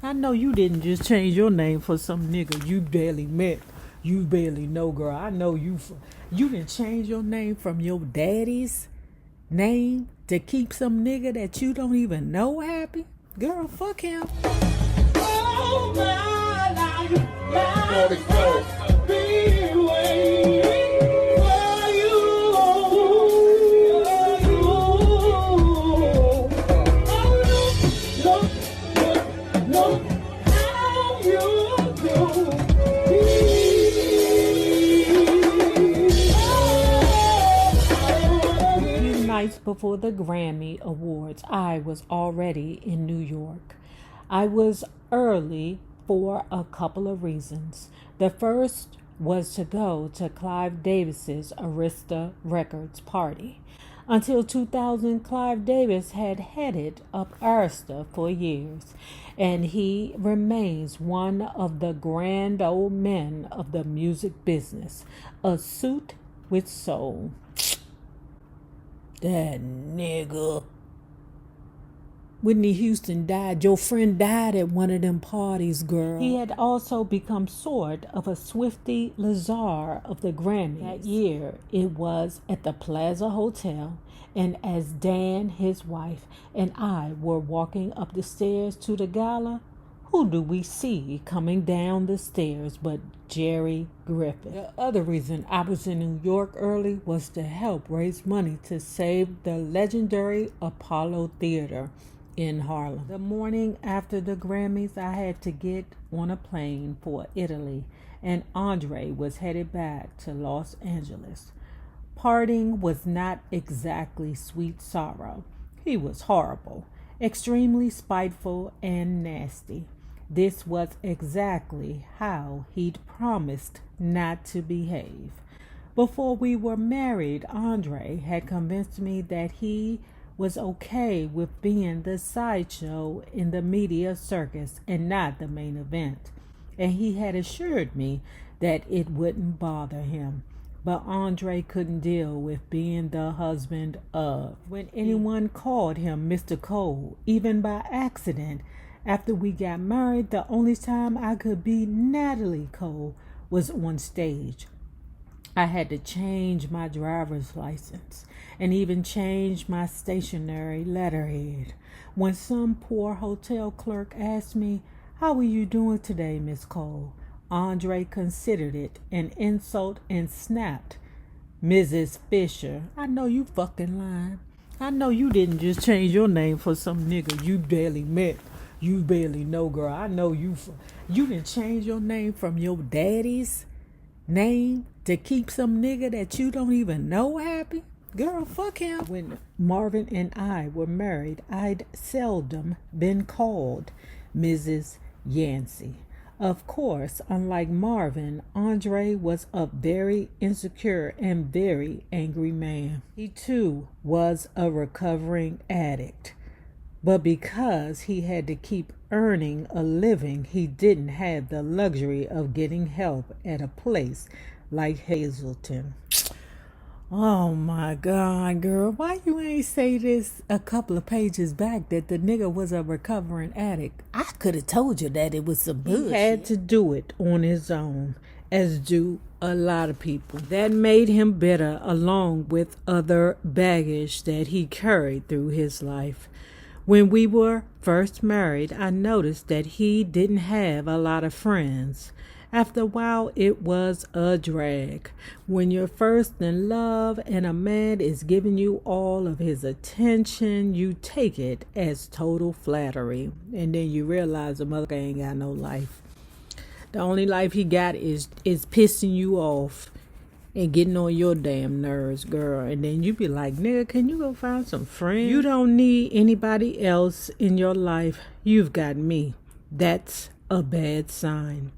I know you didn't just change your name for some nigga you barely met. You barely know, girl. I know you. You didn't change your name from your daddy's name to keep some nigga that you don't even know happy? Girl, fuck him. Oh, my life, be waiting for you. No, how you do. Nights before the Grammy Awards, I was already in New York. I was early for a couple of reasons. The first was to go to Clive Davis's Arista Records party. Until 2000, Clive Davis had headed up Arista for years, and he remains one of the grand old men of the music business, a suit with soul. That nigga. Whitney Houston died. Your friend died at one of them parties, girl. He had also become sort of a Swifty Lazar of the Grammys. That year, it was at the Plaza Hotel, and as Dan, his wife, and I were walking up the stairs to the gala, who do we see coming down the stairs but Jerry Griffith? The other reason I was in New York early was to help raise money to save the legendary Apollo Theater in Harlem. The morning after the Grammys, I had to get on a plane for Italy, and Andre was headed back to Los Angeles. Parting was not exactly sweet sorrow. He was horrible, extremely spiteful and nasty. This was exactly how he'd promised not to behave. Before we were married, Andre had convinced me that he was okay with being the sideshow in the media circus and not the main event. And he had assured me that it wouldn't bother him. But Andre couldn't deal with being the husband of. When anyone called him Mr. Cole, even by accident, after we got married, the only time I could be Natalie Cole was on stage. I had to change my driver's license and even change my stationery letterhead. When some poor hotel clerk asked me, "How are you doing today, Miss Cole?" Andre considered it an insult and snapped, "Mrs. Fisher, I know you fucking lying. I know you didn't just change your name for some nigga you barely met. You barely know, girl. I know you didn't change your name from your daddy's name to keep some nigga that you don't even know happy? Girl, fuck him." When Marvin and I were married, I'd seldom been called Mrs. Yancey. Of course, unlike Marvin, Andre was a very insecure and very angry man. He too was a recovering addict. But because he had to keep earning a living, he didn't have the luxury of getting help at a place like Hazleton. Oh my God, girl. Why you ain't say this a couple of pages back that the nigga was a recovering addict? I could have told you that it was some bullshit. He had to do it on his own, as do a lot of people. That made him bitter, along with other baggage that he carried through his life. When we were first married, I noticed that he didn't have a lot of friends. After a while, it was a drag. When you're first in love and a man is giving you all of his attention, you take it as total flattery. And then you realize the mother ain't got no life. The only life he got is pissing you off and getting on your damn nerves, girl. And then you be like, "Nigga, can you go find some friends? You don't need anybody else in your life. You've got me." That's a bad sign.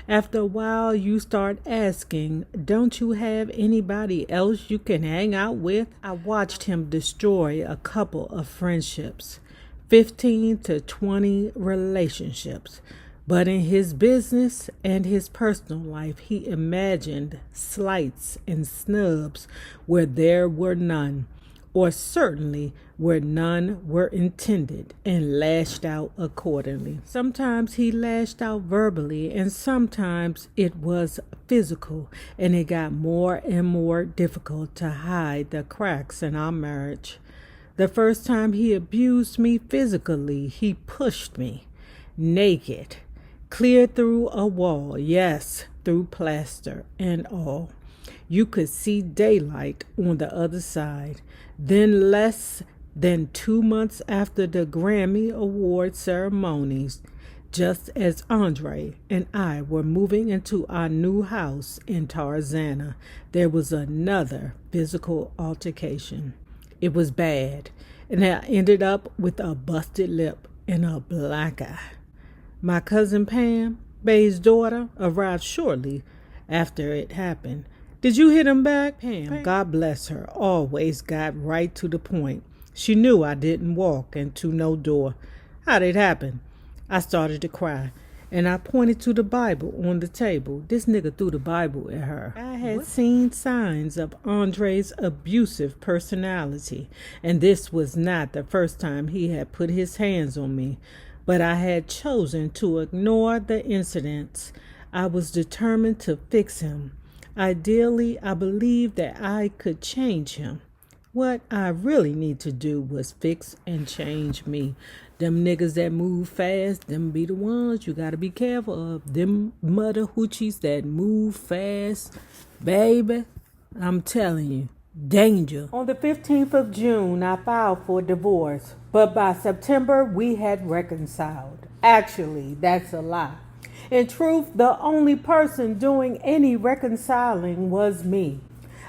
After a while, you start asking, "Don't you have anybody else you can hang out with?" I watched him destroy a couple of friendships, 15 to 20 relationships. But in his business and his personal life, he imagined slights and snubs where there were none. or certainly where none were intended, and lashed out accordingly. Sometimes he lashed out verbally, and sometimes it was physical, and it got more and more difficult to hide the cracks in our marriage. The first time he abused me physically, he pushed me naked, clear through a wall, yes, through plaster and all. You could see daylight on the other side. Then, less than 2 months after the Grammy Award ceremonies, just as Andre and I were moving into our new house in Tarzana, there was another physical altercation. It was bad, and I ended up with a busted lip and a black eye. My cousin Pam, Bay's daughter, arrived shortly after it happened. Did you hit him back? Pam, God bless her, always got right to the point. She knew I didn't walk into no door. How'd it happen? I started to cry, and I pointed to the Bible on the table. This nigga threw the Bible at her. I had seen signs of Andre's abusive personality, and this was not the first time he had put his hands on me. But I had chosen to ignore the incidents. I was determined to fix him. Ideally, I believed that I could change him. What I really need to do was fix and change me. Them niggas that move fast, them be the ones you gotta be careful of. Them mother hoochies that move fast, baby, I'm telling you, danger. On the 15th of June, I filed for divorce, but by September, we had reconciled. Actually, that's a lie. In truth, the only person doing any reconciling was me.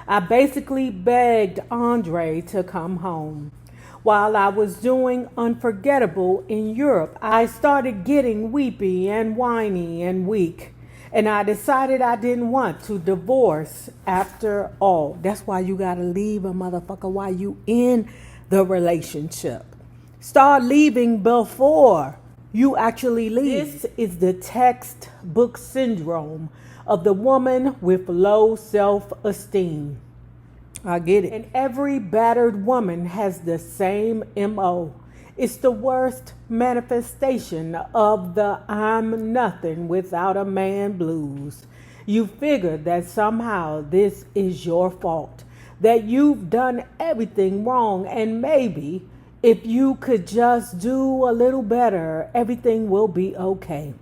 I basically begged Andre to come home. While I was doing Unforgettable in Europe, I started getting weepy and whiny and weak. And I decided I didn't want to divorce after all. That's why you gotta leave a motherfucker while you in the relationship. Start leaving before you actually leave. This is the textbook syndrome of the woman with low self-esteem. I get it. And every battered woman has the same MO. It's the worst manifestation of the I'm nothing without a man blues. You figure that somehow this is your fault, that you've done everything wrong, and maybe if you could just do a little better, everything will be okay.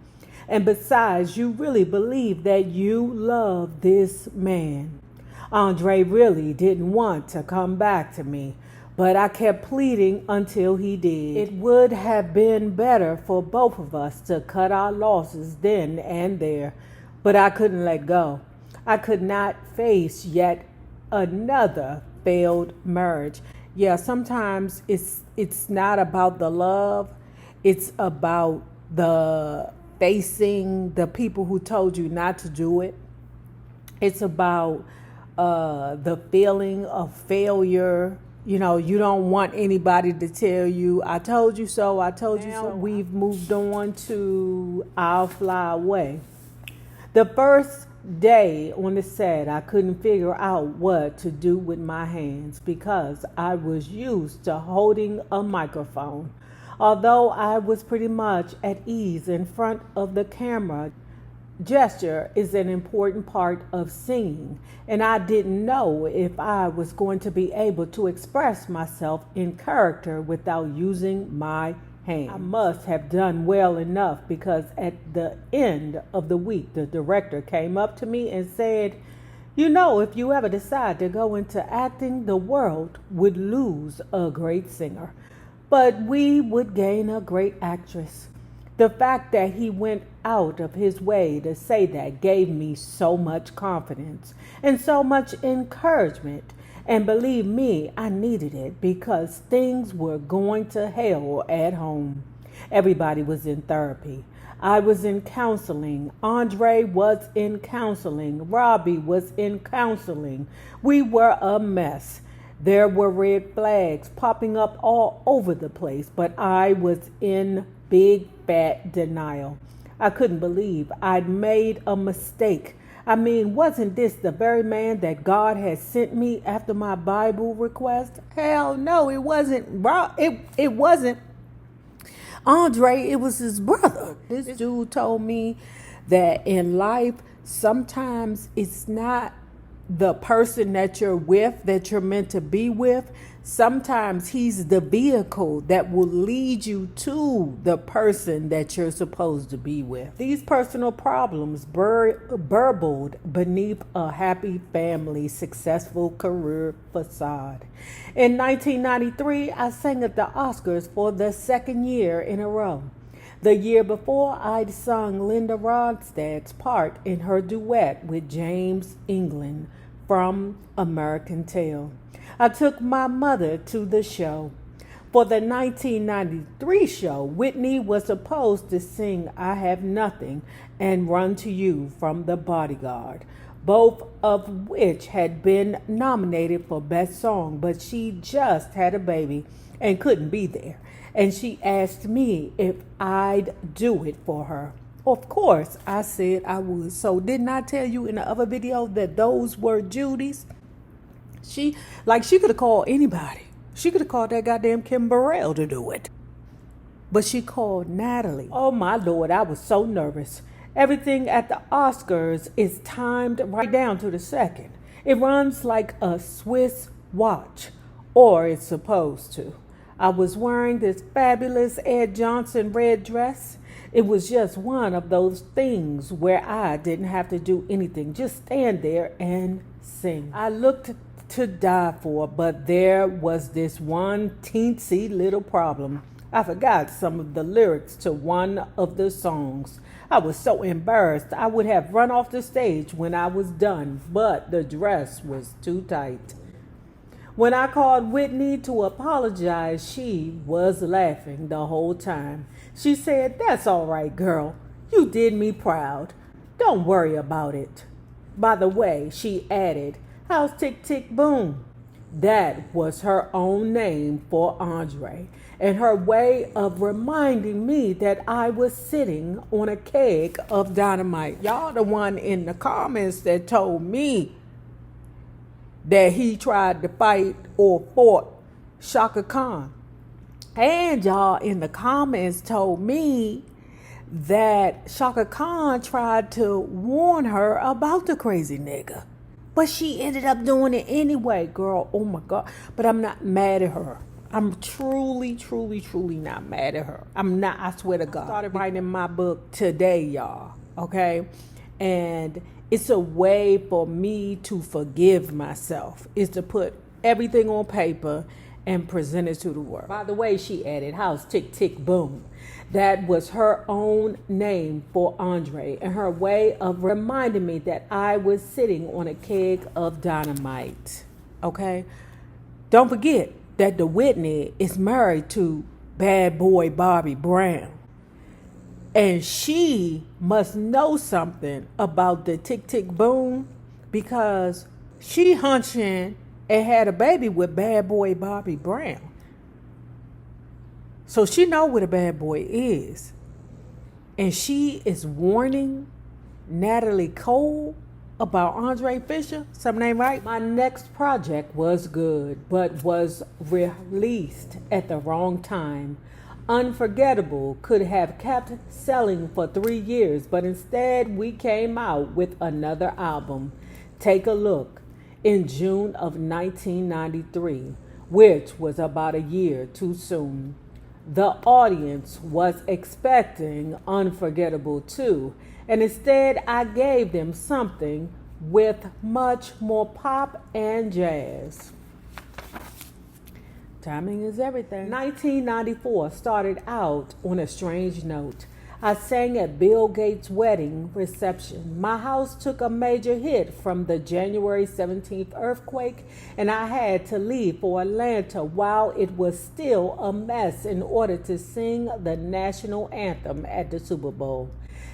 And besides, you really believe that you love this man. Andre really didn't want to come back to me, but I kept pleading until he did. It would have been better for both of us to cut our losses then and there, but I couldn't let go. I could not face yet another failed marriage. Yeah, sometimes it's not about the love, it's about the facing the people who told you not to do it. It's about the feeling of failure. You know, you don't want anybody to tell you, I told you so, I told you so. We've moved on to I'll Fly Away. The first day on the set, I couldn't figure out what to do with my hands because I was used to holding a microphone. Although I was pretty much at ease in front of the camera, gesture is an important part of singing, and I didn't know if I was going to be able to express myself in character without using my hand. I must have done well enough because at the end of the week, the director came up to me and said, "You know, if you ever decide to go into acting, the world would lose a great singer, but we would gain a great actress." The fact that he went out of his way to say that gave me so much confidence and so much encouragement. And believe me, I needed it because things were going to hell at home. Everybody was in therapy. I was in counseling. Andre was in counseling. Robbie was in counseling. We were a mess. There were red flags popping up all over the place, but I was in big fat denial. I couldn't believe I'd made a mistake. I mean, wasn't this the very man that God had sent me after my Bible request? Hell no, it wasn't. It wasn't Andre, it was his brother. This dude told me that in life, sometimes it's not the person that you're with that you're meant to be with. Sometimes he's the vehicle that will lead you to the person that you're supposed to be with. These personal problems burbled beneath a happy family, successful career facade. In 1993, I sang at the Oscars for the second year in a row. The year before, I'd sung Linda Ronstadt's part in her duet with James England from American Tail. I took my mother to the show. For the 1993 show, Whitney was supposed to sing I Have Nothing and Run to You from The Bodyguard, both of which had been nominated for Best Song, but she just had a baby and couldn't be there. And she asked me if I'd do it for her. Of course, I said I would. So didn't I tell you in the other video that those were Judy's? She could have called anybody. She could have called that goddamn Kim Burrell to do it. But she called Natalie. Oh my Lord, I was so nervous. Everything at the Oscars is timed right down to the second. It runs like a Swiss watch, or it's supposed to. I was wearing this fabulous Ed Johnson red dress. It was just one of those things where I didn't have to do anything, just stand there and sing. I looked to die for, but there was this one teensy little problem. I forgot some of the lyrics to one of the songs. I was so embarrassed I would have run off the stage when I was done, but the dress was too tight. When I called Whitney to apologize, she was laughing the whole time. She said, "That's all right, girl. You did me proud. Don't worry about it." By the way, she added, "How's Tick Tick Boom?" That was her own name for Andre, and her way of reminding me that I was sitting on a keg of dynamite. Y'all the one in the comments that told me that he tried to fight or fought Shaka Khan. And y'all in the comments told me that Shaka Khan tried to warn her about the crazy nigga. But she ended up doing it anyway, girl. Oh my God. But I'm not mad at her. I'm truly not mad at her. I'm not, I swear to God. I started writing my book today, y'all. Okay? And it's a way for me to forgive myself. Is to put everything on paper and present it to the world. By the way, she added, "How's Tick Tick Boom?" That was her own name for Andre, and her way of reminding me that I was sitting on a keg of dynamite. Okay? Don't forget that the Whitney is married to bad boy Bobby Brown. And she must know something about the Tick Tick Boom because she hunching and had a baby with bad boy Bobby Brown. So she know what a bad boy is. And she is warning Natalie Cole about Andre Fisher. Something ain't right. My next project was good, but was released at the wrong time. Unforgettable could have kept selling for 3 years, but instead we came out with another album, Take a Look, in June of 1993, which was about a year too soon. The audience was expecting Unforgettable too, and instead I gave them something with much more pop and jazz. Timing is everything. 1994 started out on a strange note. I sang at Bill Gates' wedding reception. My house took a major hit from the January 17th earthquake, and I had to leave for Atlanta while it was still a mess in order to sing the national anthem at the Super Bowl.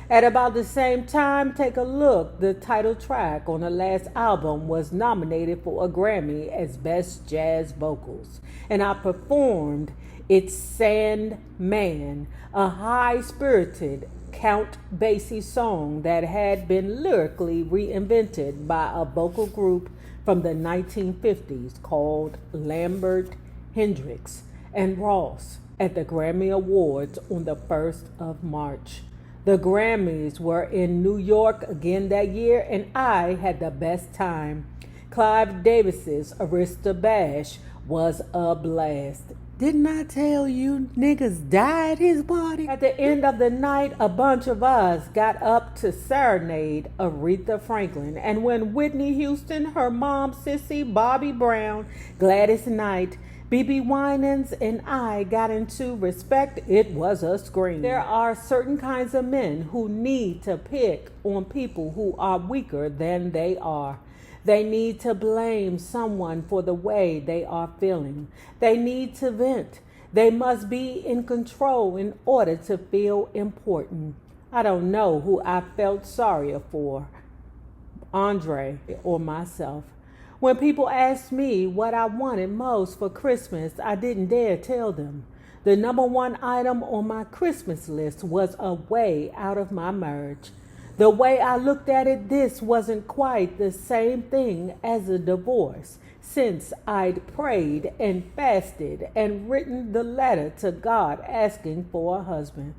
At about the same time, Take a Look, the title track on the last album, was nominated for a Grammy as Best Jazz Vocals, and I performed It's Sandman, a high-spirited Count Basie song that had been lyrically reinvented by a vocal group from the 1950s called Lambert, Hendricks, and Ross at the Grammy Awards on the 1st of March. The Grammys were in New York again that year, and I had the best time. Clive Davis's Arista Bash was a blast. Didn't I tell you niggas died at his party? At the end of the night, a bunch of us got up to serenade Aretha Franklin. And when Whitney Houston, her mom, Sissy, Bobby Brown, Gladys Knight, BB Winans, and I got into Respect, it was a scream. There are certain kinds of men who need to pick on people who are weaker than they are. They need to blame someone for the way they are feeling. They need to vent. They must be in control in order to feel important. I don't know who I felt sorrier for, Andre or myself. When people asked me what I wanted most for Christmas, I didn't dare tell them. The number one item on my Christmas list was a way out of my marriage. The way I looked at it, this wasn't quite the same thing as a divorce, since I'd prayed and fasted and written the letter to God asking for a husband.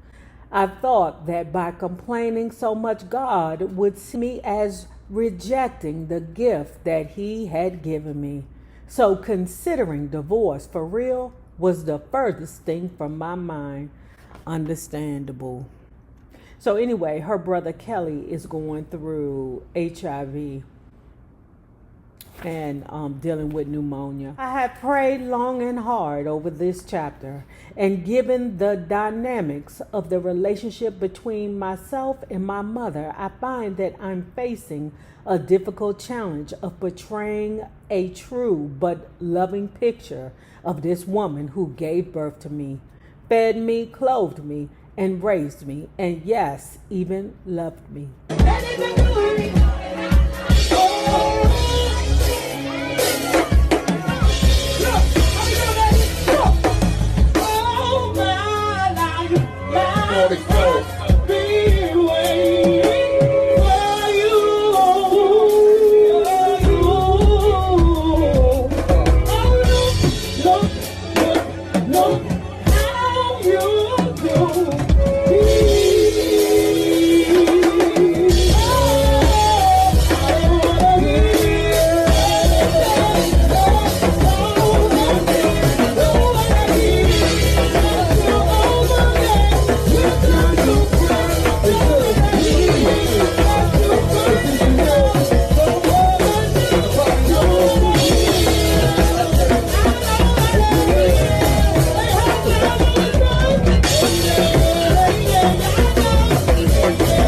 I thought that by complaining so much, God would see me as rejecting the gift that He had given me. So considering divorce for real was the furthest thing from my mind. Understandable. So anyway, her brother Kelly is going through HIV and dealing with pneumonia. I have prayed long and hard over this chapter, and given the dynamics of the relationship between myself and my mother, I find that I'm facing a difficult challenge of portraying a true but loving picture of this woman who gave birth to me, fed me, clothed me, and raised me, and yes, even loved me. Oh, my life.